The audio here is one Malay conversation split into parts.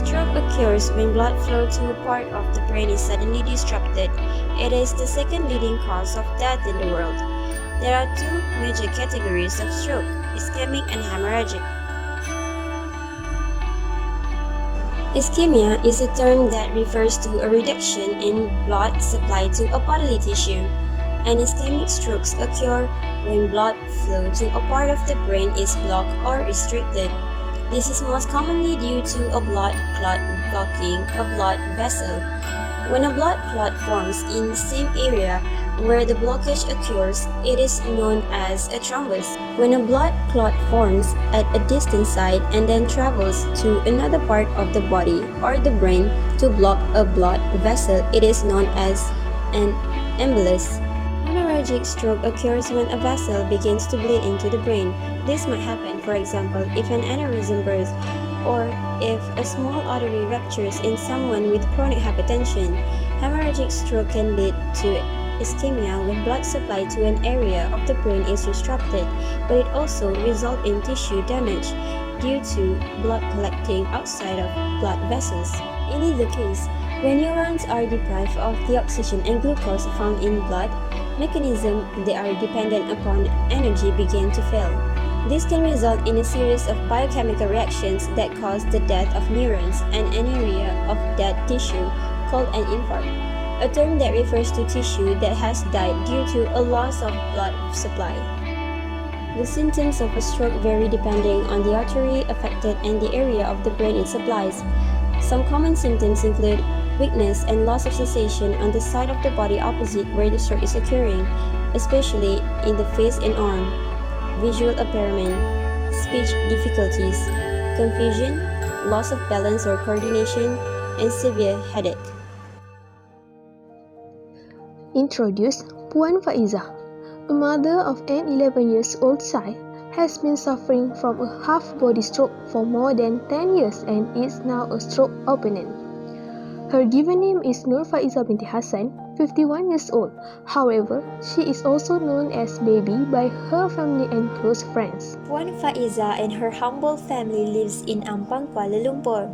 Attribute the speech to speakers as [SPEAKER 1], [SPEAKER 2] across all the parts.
[SPEAKER 1] stroke occurs when blood flow to a part of the brain is suddenly disrupted. It is the second leading cause of death in the world. There are two major categories of stroke, ischemic and hemorrhagic. Ischemia is a term that refers to a reduction in blood supply to a bodily tissue, and ischemic strokes occur when blood flow to a part of the brain is blocked or restricted. This is most commonly due to a blood clot blocking a blood vessel. When a blood clot forms in the same area where the blockage occurs, it is known as a thrombus. When a blood clot forms at a distant site and then travels to another part of the body or the brain to block a blood vessel, it is known as an embolus. Hemorrhagic stroke occurs when a vessel begins to bleed into the brain. This might happen, for example, if an aneurysm bursts or if a small artery ruptures in someone with chronic hypertension. Hemorrhagic stroke can lead to ischemia when blood supply to an area of the brain is disrupted, but it also results in tissue damage due to blood collecting outside of blood vessels. In either case, when neurons are deprived of the oxygen and glucose found in blood, mechanisms they are dependent upon energy begin to fail. This can result in a series of biochemical reactions that cause the death of neurons and an area of dead tissue called an infarct, a term that refers to tissue that has died due to a loss of blood supply. The symptoms of a stroke vary depending on the artery affected and the area of the brain it supplies. Some common symptoms include weakness and loss of sensation on the side of the body opposite where the stroke is occurring, especially in the face and arm, visual impairment, speech difficulties, confusion, loss of balance or coordination, and severe headache.
[SPEAKER 2] Introduce Puan Faizah, a mother of an 11-year-old child, has been suffering from a half-body stroke for more than 10 years and is now a stroke opponent. Her given name is Nur Faizah binti Hassan, 51 years old. However, she is also known as Baby by her family and close friends.
[SPEAKER 1] Puan Faizah and her humble family lives in Ampang, Kuala Lumpur.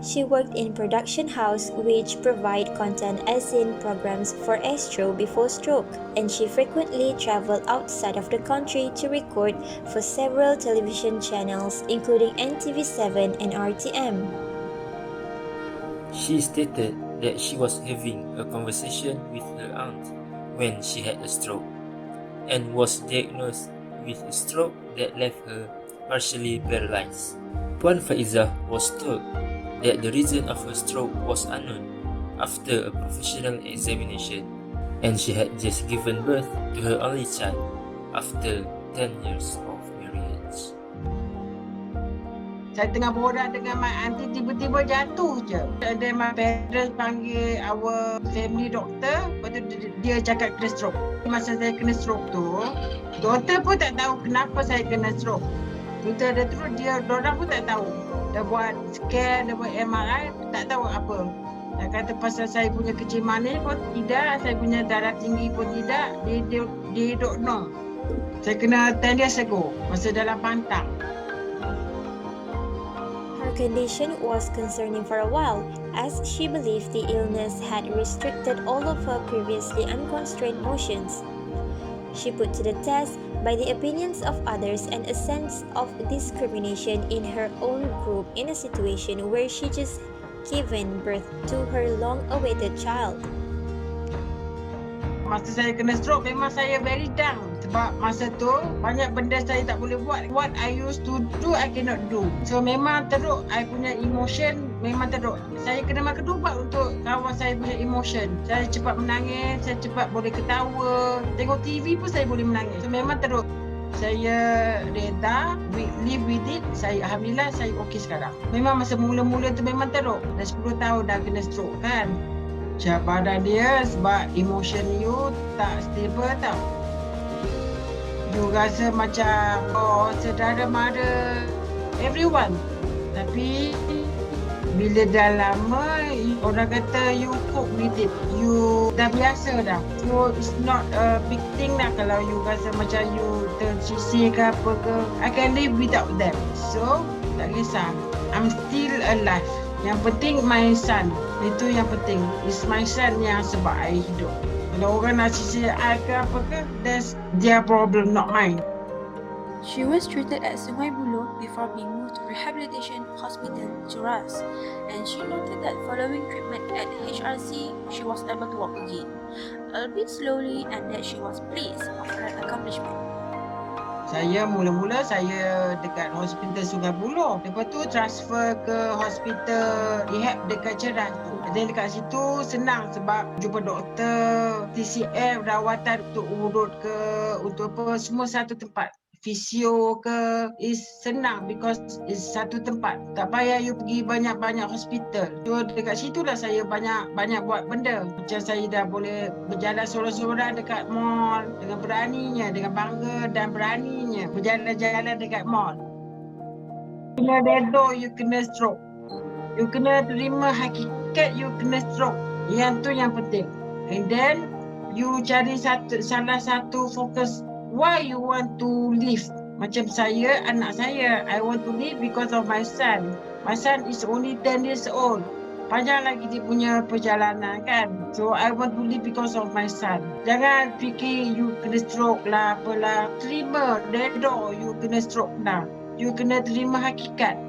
[SPEAKER 1] She worked in production house which provide content as in programs for Astro before stroke, and she frequently traveled outside of the country to record for several television channels including NTV7 and RTM.
[SPEAKER 3] She stated that she was having a conversation with her aunt when she had a stroke and was diagnosed with a stroke that left her partially paralyzed. Puan Faizah was told that the reason of her stroke was unknown after a professional examination, and she had just given birth to her only child after 10 years of marriage.
[SPEAKER 4] Saya tengah borak dengan my auntie, tiba-tiba jatuh je. Ada my parents panggil our family doctor, lepas tu dia cakap kena stroke. Masa saya kena stroke tu, doktor pun tak tahu kenapa saya kena stroke. Kita ada terus diorang pun tak tahu. Dah buat scan, dah buat MRI, tak tahu apa. Dia kata pasal saya punya kecil manis pun tidak, saya punya darah tinggi pun tidak, they don't know. Saya kena 10 years ago, masa dalam pantang.
[SPEAKER 1] Her condition was concerning for a while, as she believed the illness had restricted all of her previously unconstrained motions. She put to the test by the opinions of others and a sense of discrimination in her own group in a situation where she just given birth to her long-awaited child.
[SPEAKER 4] Masa saya kena stroke, memang saya very down. Sebab masa tu, banyak benda saya tak boleh buat. What I used to do, I cannot do. So memang teruk, I punya emotion memang teruk. Saya kena makan ubat untuk kawal saya punya emotion. Saya cepat menangis, saya cepat boleh ketawa. Tengok TV pun saya boleh menangis. So memang teruk. Saya reda, live with it. Alhamdulillah, saya okey sekarang. Memang masa mula-mula tu memang teruk. Dah 10 tahun dah kena stroke kan. Badan dia sebab emotion you tak stable tau. You rasa macam saudara mara everyone. Tapi bila dah lama, orang kata you cope with it. You dah biasa dah. So it's not a big thing lah kalau you rasa macam you tersisih ke apa ke. I can live without them. So tak kisah. I'm still alive. Yang penting my son. Itu yang penting. It's my son yang sebab I hidup. Kalau orang nak sisi I ke apa ke, that's their problem, not mine.
[SPEAKER 5] She was treated at Sungai Buloh before being moved to Rehabilitation Hospital, Juras, and she noted that following treatment at HRC, she was able to walk again, albeit slowly, and that she was pleased of her accomplishment.
[SPEAKER 4] Saya mula-mula saya dekat hospital Sungai Buloh. Lepas tu transfer ke hospital Rehab dekat Ceras. Dan dekat situ senang sebab jumpa doktor, TCM, rawatan untuk urut ke, untuk apa, semua satu tempat. Fisio ke, is senang because is satu tempat. Tak payah you pergi banyak-banyak hospital. So dekat situ lah saya banyak buat benda. Macam saya dah boleh berjalan sorang-sorang dekat mall dengan beraninya, dengan bangga dan beraninya berjalan-jalan dekat mall. Kena redha, you kena stroke. You kena terima hakikat you kena stroke. Yang tu yang penting. And then you cari salah satu fokus why you want to live. Macam saya, anak saya, I want to live because of my son. My son is only 10 years old. Panjang lagi dia punya perjalanan kan. So I want to live because of my son. Jangan fikir you kena stroke lah apalah. Terima, redha you kena stroke lah. You kena terima hakikat.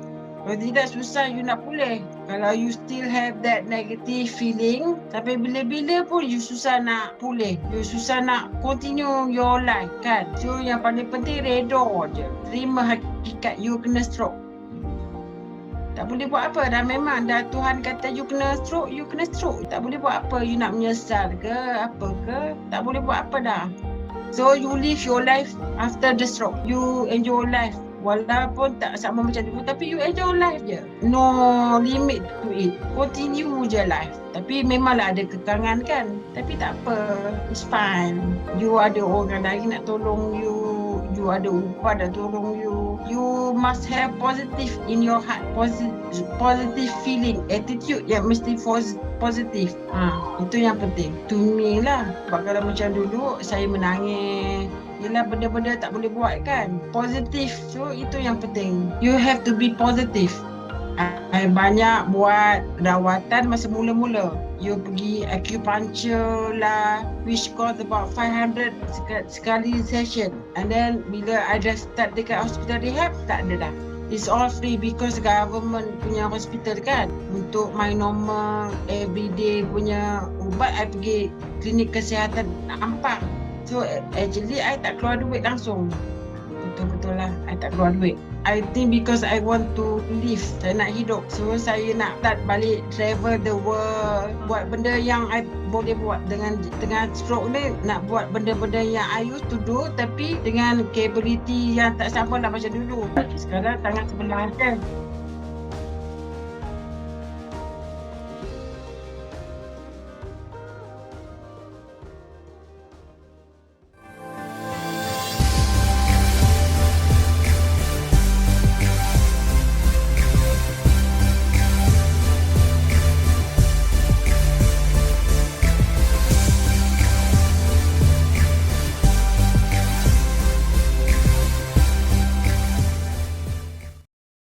[SPEAKER 4] Kalau tidak susah you nak pulih. Kalau you still have that negative feeling, sampai bila-bila pun you susah nak pulih. You susah nak continue your life kan. So yang paling penting redha je. Terima hakikat you kena stroke. Tak boleh buat apa dah, memang dah Tuhan kata you kena stroke, you kena stroke. Tak boleh buat apa, you nak menyesal ke apa ke, tak boleh buat apa dah. So you live your life after the stroke. You enjoy life. Walaupun tak sama macam dulu, tapi you enjoy life je. No limit to it. Continue je life. Tapi memanglah ada kekangan kan. Tapi tak apa. It's fine. You ada orang lain nak tolong you. You ada upah nak tolong you. You must have positive in your heart. Positive feeling. Attitude yang mesti positif. Itu yang penting. To me lah. Sebab kalau macam dulu, saya menangis. Yelah benda-benda tak boleh buat kan. Positif. So itu yang penting. You have to be positive. I banyak buat rawatan masa mula-mula. You pergi acupuncture lah, which cost about 500 sekali session. And then bila I dah start dekat hospital rehab, tak ada dah. It's all free because government punya hospital kan. Untuk my normal everyday punya ubat, I pergi klinik kesihatan Ampang. So actually I tak keluar duit langsung. Betul-betul lah, I tak keluar duit. I think because I want to live, saya nak hidup. So saya nak start balik travel the world. Buat benda yang I boleh buat dengan stroke ni. Nak buat benda-benda yang I used to do, tapi dengan capability yang tak sama lah macam dulu. Sekarang tangan sebelah kan.